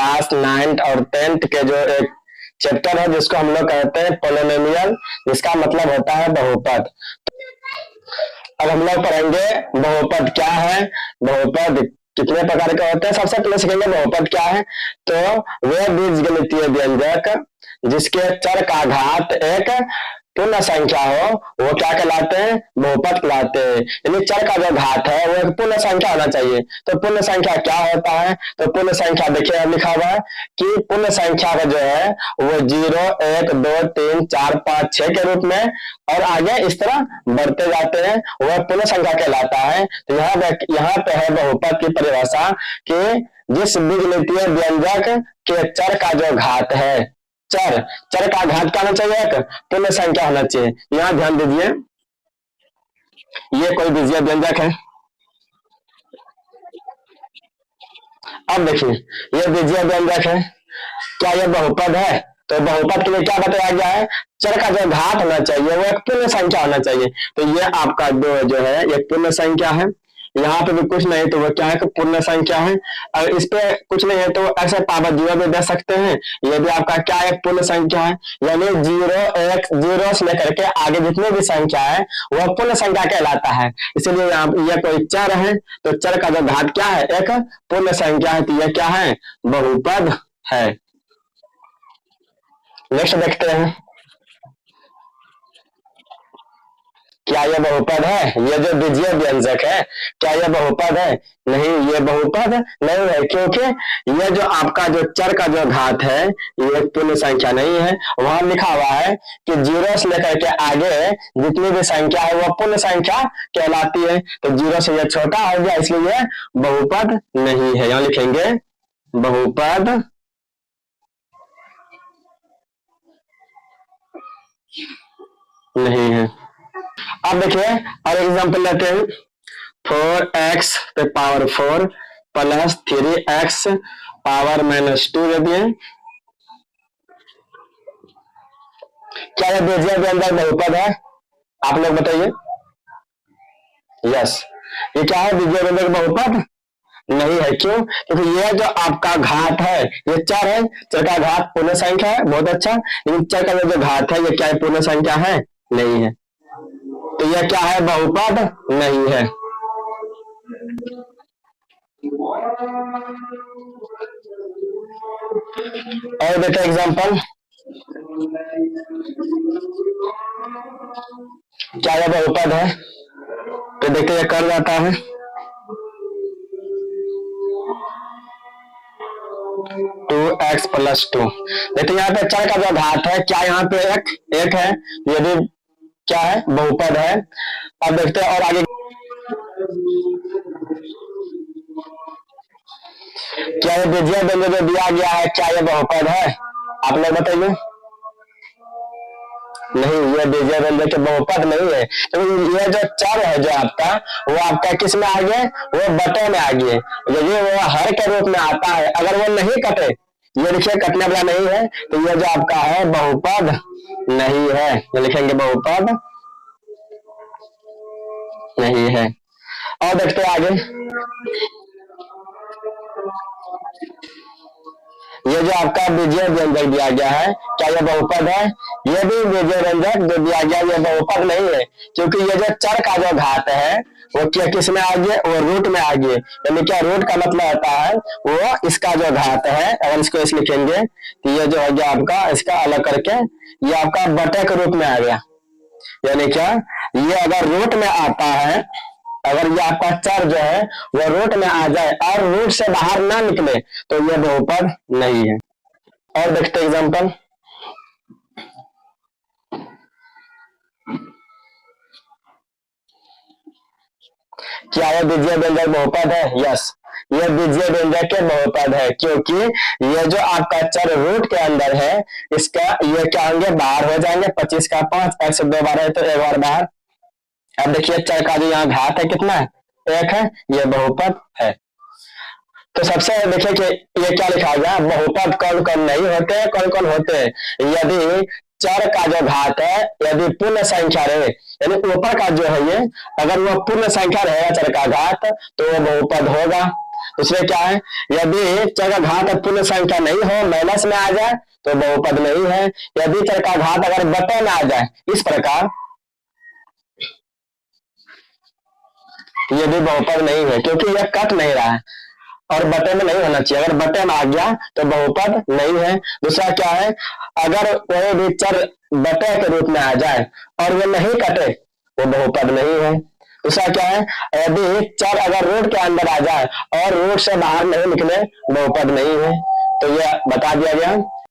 Class 9th और 10th के जो एक चैप्टर है जिसको हम लोग कहते हैं पॉलिनोमियल, जिसका मतलब होता है बहुपद। अब हम लोग पढ़ेंगे बहुपद क्या है, बहुपद कितने प्रकार के होते हैं। सबसे पहले सीखेंगे बहुपद क्या है। तो वे बीजगणितीय व्यंजक जिसके चर का घात एक पूर्ण संख्या हो वो क्या कहलाते हैं, बहुपद कहलाते हैं। यानी चर का जो घात है वो एक पूर्ण संख्या होना चाहिए। तो पूर्ण संख्या क्या होता है, तो पूर्ण संख्या देखिए लिखा हुआ है कि पूर्ण संख्या का जो है वो 0 1 2 3 4 5 6 के रूप में और आगे इस तरह बढ़ते जाते हैं, वह पूर्ण संख्या कहलाता है। तो यहाँ पे है बहुपद की परिभाषा कि जिस बीजगणितीय व्यंजक के चर का जो घात है, चर का घात क्या होना चाहिए, एक पूर्ण संख्या होना चाहिए। यहां ध्यान दीजिए, ये कोई बीजीय व्यंजक है। अब देखिए ये बीजीय व्यंजक है, क्या ये बहुपद है? तो बहुपद के लिए क्या बताया गया है, चर का जो घात होना चाहिए वो एक पूर्ण संख्या होना चाहिए। तो ये आपका दो जो है एक पूर्ण संख्या है। यहाँ पे भी कुछ नहीं तो वो क्या है, पूर्ण संख्या है। और इस पे कुछ नहीं है तो ऐसे पावर 0 भी दे सकते हैं। ये भी आपका क्या है, पूर्ण संख्या है। यानी 0 1 0 से लेकर के आगे जितने भी संख्या है वह पूर्ण संख्या कहलाता है। इसीलिए ये कोई चर है तो चर का जो घात क्या है, एक पूर्ण संख्या है। तो यह क्या है, बहुपद है। नेक्स्ट देखते हैं, क्या यह बहुपद है? ये जो बीजीय व्यंजक है क्या यह बहुपद है? नहीं, ये बहुपद नहीं है, क्योंकि ये जो आपका जो चर का जो घात है ये पूर्ण संख्या नहीं है। वहां लिखा हुआ है कि 0 से लेकर के आगे जितनी भी संख्या है वह पूर्ण संख्या कहलाती है। तो 0 से यह छोटा हो गया, इसलिए बहुपद नहीं है। यहाँ लिखेंगे बहुपद नहीं है। अब देखिए और एग्जांपल लेते हैं, 4x पे पावर 4 प्लस 3x पावर -2 दे दिए। क्या यह बीजीय व्यंजक बहुपद है? आप लोग बताइए। यस, ये क्या है, बीजीय व्यंजक बहुपद नहीं है। क्यों? क्योंकि ये जो आपका घात है ये चर है, चर का घात पूर्ण संख्या है, बहुत अच्छा। लेकिन चर का जो घात है ये क्या है, पूर्ण संख्या है नहीं है। तो यह क्या है, बहुपद नहीं है। और देखते एग्जांपल, क्या यह बहुपद है? तो देखते ये कर जाता है 2x + 2। देखते यहाँ पे चर का जो घात है क्या यहाँ पे एक है, यदि क्या है, बहुपद है। अब देखते हैं और आगे क्या ये बीजीय व्यंजक जो दिया गया है क्या ये बहुपद है? आप लोग बताइए। नहीं, ये बीजीय व्यंजक के बहुपद नहीं है। तो ये जो चर है जो आपका वो आपका किस में आ गया, वो बटे में आ गया। यदि वो हर के रूप में आता है, अगर वो नहीं कटे, ये देखिए कटने वाला नहीं है, तो ये जो आपका है बहुपद नहीं है। ये लिखेंगे बहुपद नहीं है। और देखते हैं आगे, ये जो आपका बीजीय व्यंजक दिया गया है क्या ये बहुपद है? ये भी बीजीय व्यंजक जो दिया गया ये बहुपद नहीं है, क्योंकि ये जो चर का जो घात है वो क्या किस में आ गया, वो रूट में आ गया। यानी क्या, रूट का मतलब होता है वो इसका जो घात है, अगर इसको इस लिखेंगे तो ये जो हो गया आपका, इसका अलग करके ये आपका बटे के रूप में आ गया। यानी क्या, ये अगर रूट में आता है, अगर ये आपका चर जो है वो रूट में आ जाए और रूट से बाहर ना निकले तो ये बहुपद नहीं है। और देखते एग्जांपल, क्या यह बीजीय व्यंजक बहुपद है? यस, ये बीजीय व्यंजक के बहुपद है, क्योंकि ये जो आपका चर रूट के अंदर है इसका ये क्या होंगे, बाहर हो जाएंगे। 25 का 5, 1 से 2 बार है तो 1 बार बाहर। अब देखिए चर का जो यहाँ घात है कितना है, 1 है, ये बहुपद है। तो सबसे देखिए कि ये क्या लिखा गया, बहुपद कौन कौन नहीं होते हैं, कौन कौन होते हैं। यदि चर का जो घात है यदि पूर्ण संख्या रहे, यानी ऊपर का जो है ये अगर वो पूर्ण संख्या रहेगा चर का घात तो वो बहुपद होगा। दूसरे क्या है, यदि चर का घात पूर्ण संख्या नहीं हो, माइनस में आ जाए तो बहुपद नहीं है। यदि चर का घात अगर बटे में आ जाए, इस प्रकार ये भी बहुपद नहीं है, क्योंकि यह कट नहीं रहा है और बटे में नहीं होना चाहिए। अगर बटे में आ गया तो बहुपद नहीं है। दूसरा क्या है, अगर कोई भी चर बटे के रूप में आ जाए और वो नहीं कटे, वो बहुपद नहीं है। दूसरा क्या है, यदि चर अगर रूट के अंदर आ जाए और रूट से बाहर नहीं निकले, बहुपद नहीं है। तो ये बता दिया गया।